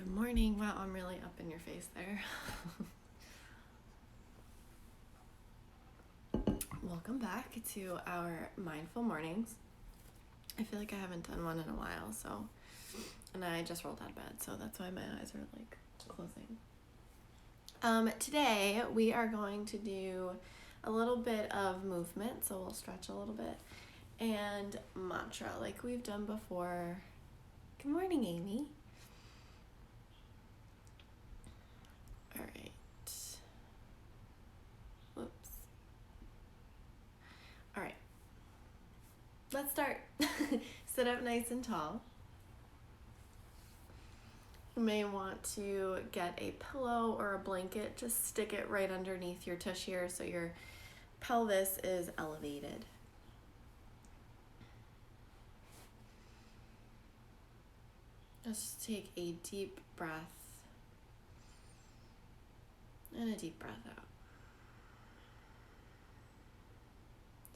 Good morning. Wow, I'm really up in your face there. Welcome back to our mindful mornings. I feel like I haven't done one in a while, and I just rolled out of bed, so that's why my eyes are like closing. Today we are going to do a little bit of movement, so we'll stretch a little bit, and mantra like we've done before. Good morning, Amy. All right. Whoops. All right. Let's start. Sit up nice and tall. You may want to get a pillow or a blanket. Just stick it right underneath your tush here so your pelvis is elevated. Just take a deep breath and a deep breath out.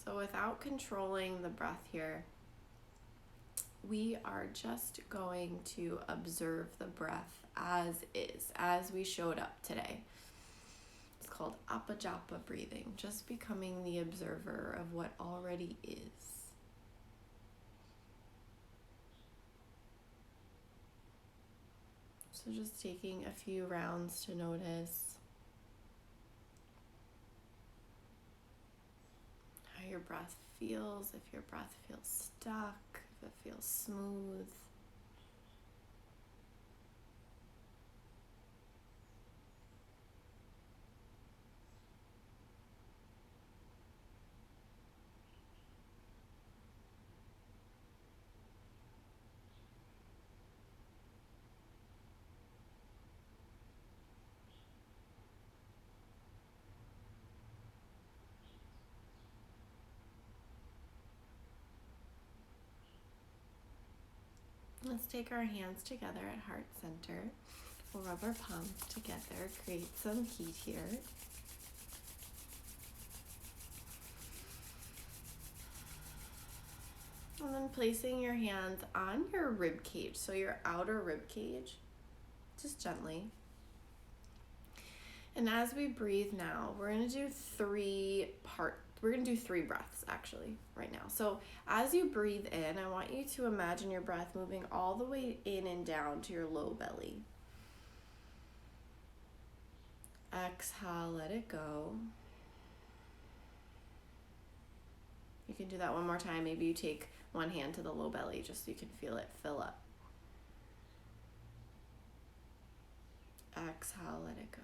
So without controlling the breath here, we are just going to observe the breath as is, as we showed up today. It's called apajapa breathing, just becoming the observer of what already is. So just taking a few rounds to notice how your breath feels, if your breath feels stuck, if it feels smooth. Let's take our hands together at heart center. We'll rub our palms together, create some heat here. And then placing your hands on your rib cage, so your outer rib cage, just gently. And as we breathe now, we're going to do three breaths actually right now. So as you breathe in, I want you to imagine your breath moving all the way in and down to your low belly. Exhale, let it go. You can do that one more time. Maybe you take one hand to the low belly just so you can feel it fill up. Exhale, let it go.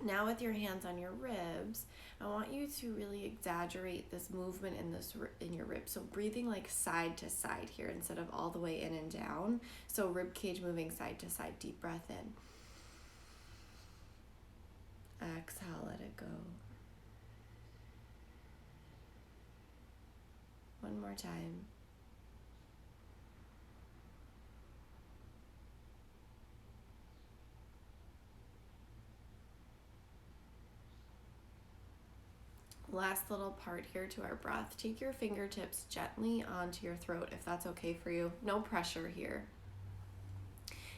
Now with your hands on your ribs, I want you to really exaggerate this movement in your ribs. So breathing like side to side here instead of all the way in and down. So rib cage moving side to side. Deep breath in. Exhale, let it go. One more time. Last little part here to our breath. Take your fingertips gently onto your throat if that's okay for you. No pressure here.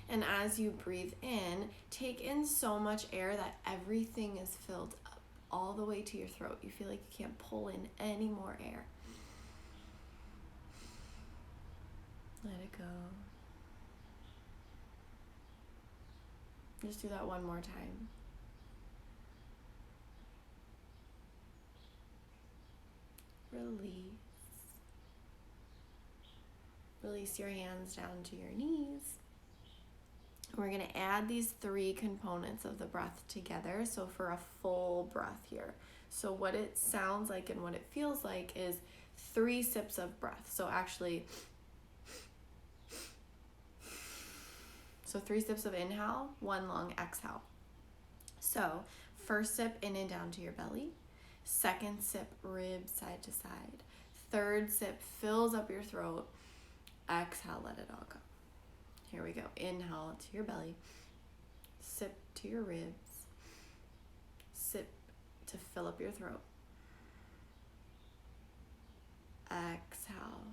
And as you breathe in, take in so much air that everything is filled up all the way to your throat. You feel like you can't pull in any more air. Let it go. Just do that one more time. Release. Release your hands down to your knees. We're going to add these three components of the breath together. So for a full breath here. So what it sounds like and what it feels like is 3 sips of breath. So actually, 3 sips of inhale, 1 long exhale. So first sip in and down to your belly. Second sip, ribs side to side. Third sip fills up your throat. Exhale, let it all go. Here we go. Inhale to your belly. Sip to your ribs. Sip to fill up your throat. Exhale.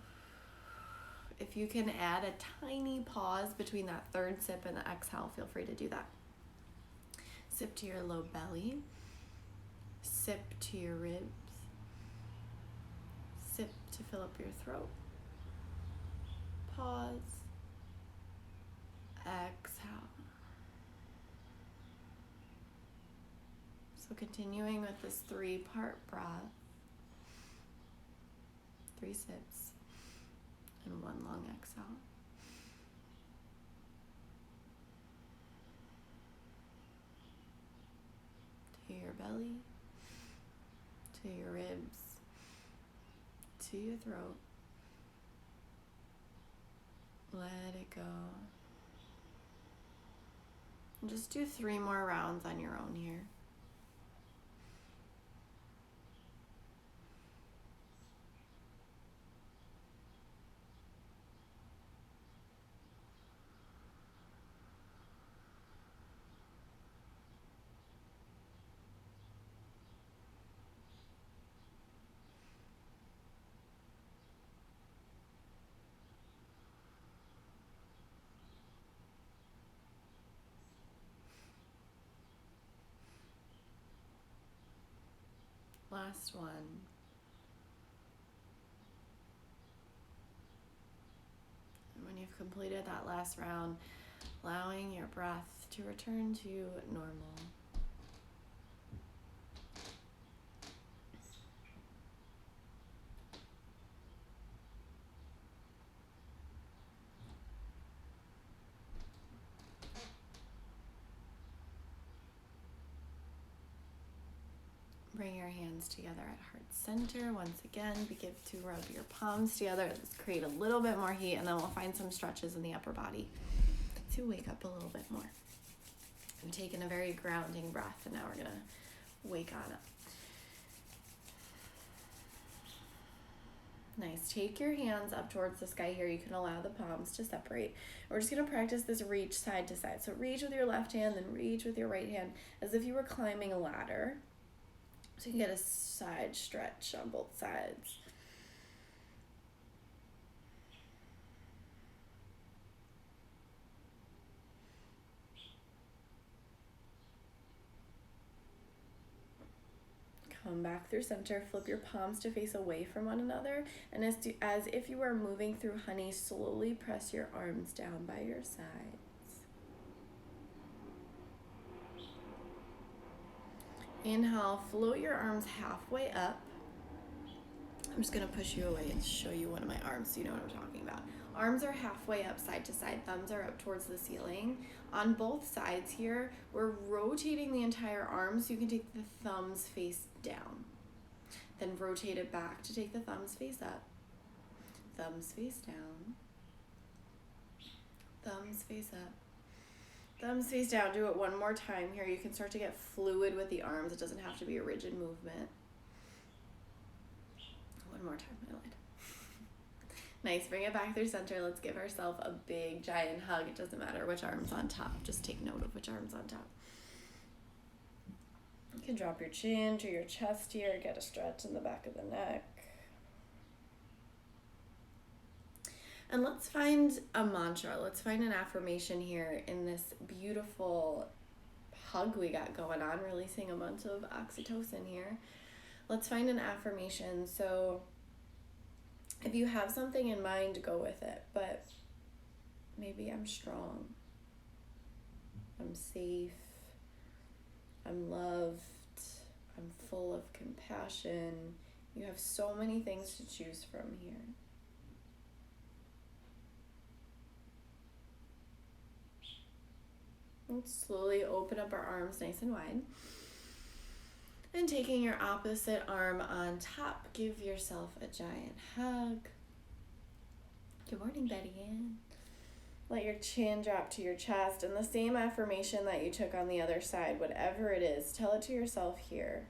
If you can add a tiny pause between that third sip and the exhale, feel free to do that. Sip to your low belly. Sip to your ribs. Sip to fill up your throat. Pause. Exhale. So continuing with this 3-part breath. 3 sips and 1 long exhale. To your belly, to your ribs, to your throat. Let it go. And just do 3 more rounds on your own here. Last one. And when you've completed that last round, allowing your breath to return to normal. Bring your hands together at heart center. Once again, begin to rub your palms together. Let's create a little bit more heat, and then we'll find some stretches in the upper body to wake up a little bit more. I'm taking a very grounding breath, and now we're gonna wake on up. Nice. Take your hands up towards the sky here. You can allow the palms to separate. We're just going to practice this reach side to side. So reach with your left hand, then reach with your right hand as if you were climbing a ladder. So you can get a side stretch on both sides. Come back through center, flip your palms to face away from one another, and as if you were moving through honey, slowly press your arms down by your sides. Inhale, float your arms halfway up. I'm just gonna push you away and show you one of my arms so you know what I'm talking about. Arms are halfway up side to side, thumbs are up towards the ceiling. On both sides here, we're rotating the entire arm so you can take the thumbs face down. Then rotate it back to take the thumbs face up. Thumbs face down. Thumbs face up. Thumbs face down. Do it one more time here. You can start to get fluid with the arms. It doesn't have to be a rigid movement. One more time, I lied. Nice, bring it back through center. Let's give ourselves a big giant hug. It doesn't matter which arm's on top. Just take note of which arm's on top. You can drop your chin to your chest here. Get a stretch in the back of the neck. And let's find a mantra. Let's find an affirmation here in this beautiful hug we got going on, releasing a bunch of oxytocin here. Let's find an affirmation. So if you have something in mind, go with it. But maybe I'm strong. I'm safe. I'm loved. I'm full of compassion. You have so many things to choose from here. And slowly open up our arms nice and wide. And taking your opposite arm on top, give yourself a giant hug. Good morning, Betty Ann. Let your chin drop to your chest, and the same affirmation that you took on the other side, whatever it is, tell it to yourself here.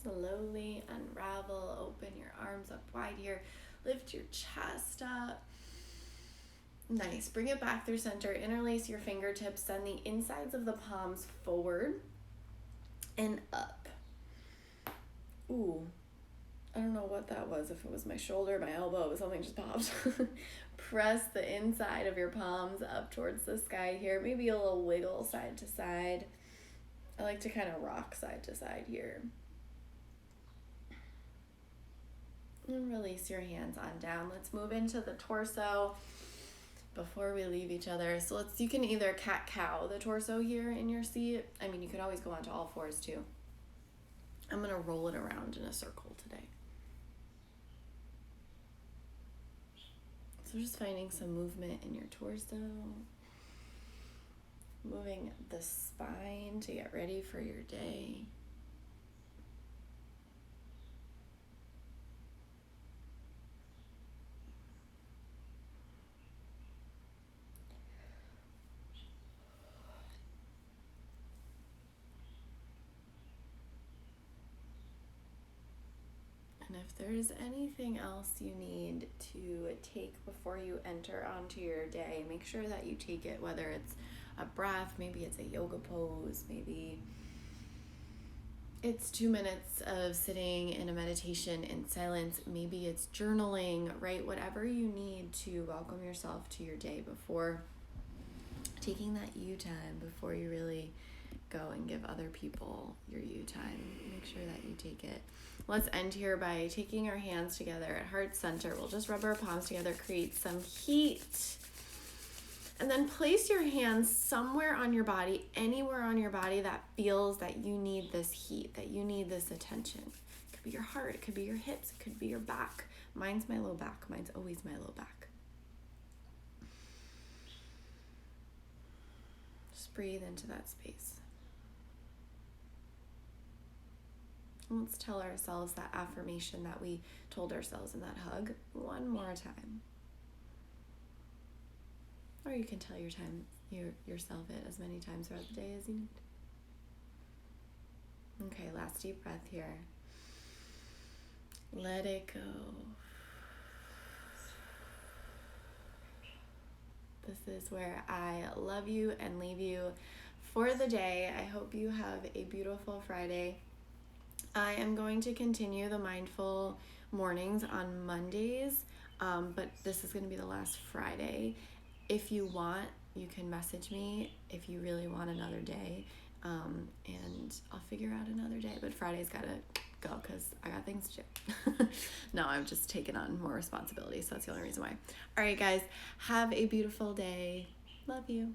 slowly unravel, open your arms up wide here, lift your chest up. Nice. Bring it back through center, interlace your fingertips, send the insides of the palms forward and up. Ooh, I don't know what that was, if it was my shoulder, my elbow, something just popped. Press the inside of your palms up towards the sky here, maybe a little wiggle side to side. I like to kind of rock side to side here. And release your hands on down. Let's move into the torso before we leave each other. So you can either cat-cow the torso here in your seat. I mean, you could always go onto all fours too. I'm gonna roll it around in a circle today. So just finding some movement in your torso. Moving the spine to get ready for your day. And if there's anything else you need to take before you enter onto your day, make sure that you take it, whether it's a breath, maybe it's a yoga pose, maybe it's 2 minutes of sitting in a meditation in silence, maybe it's journaling, right? Whatever you need to welcome yourself to your day before taking that you time, before you really go and give other people your you time. Make sure that you take it. Let's end here by taking our hands together at heart center. We'll just rub our palms together, create some heat. And then place your hands somewhere on your body, anywhere on your body that feels that you need this heat, that you need this attention. It could be your heart, it could be your hips, it could be your back. Mine's my low back. Mine's always my low back. Just breathe into that space. And let's tell ourselves that affirmation that we told ourselves in that hug one more time. Or you can tell yourself it as many times throughout the day as you need. Okay, last deep breath here. Let it go. This is where I love you and leave you for the day. I hope you have a beautiful Friday. I am going to continue the mindful mornings on Mondays, but this is going to be the last Friday. If you want, you can message me if you really want another day, and I'll figure out another day, but Friday's gotta go because I got things to do. No, I've just taken on more responsibility, so that's the only reason why. All right, guys, have a beautiful day. Love you.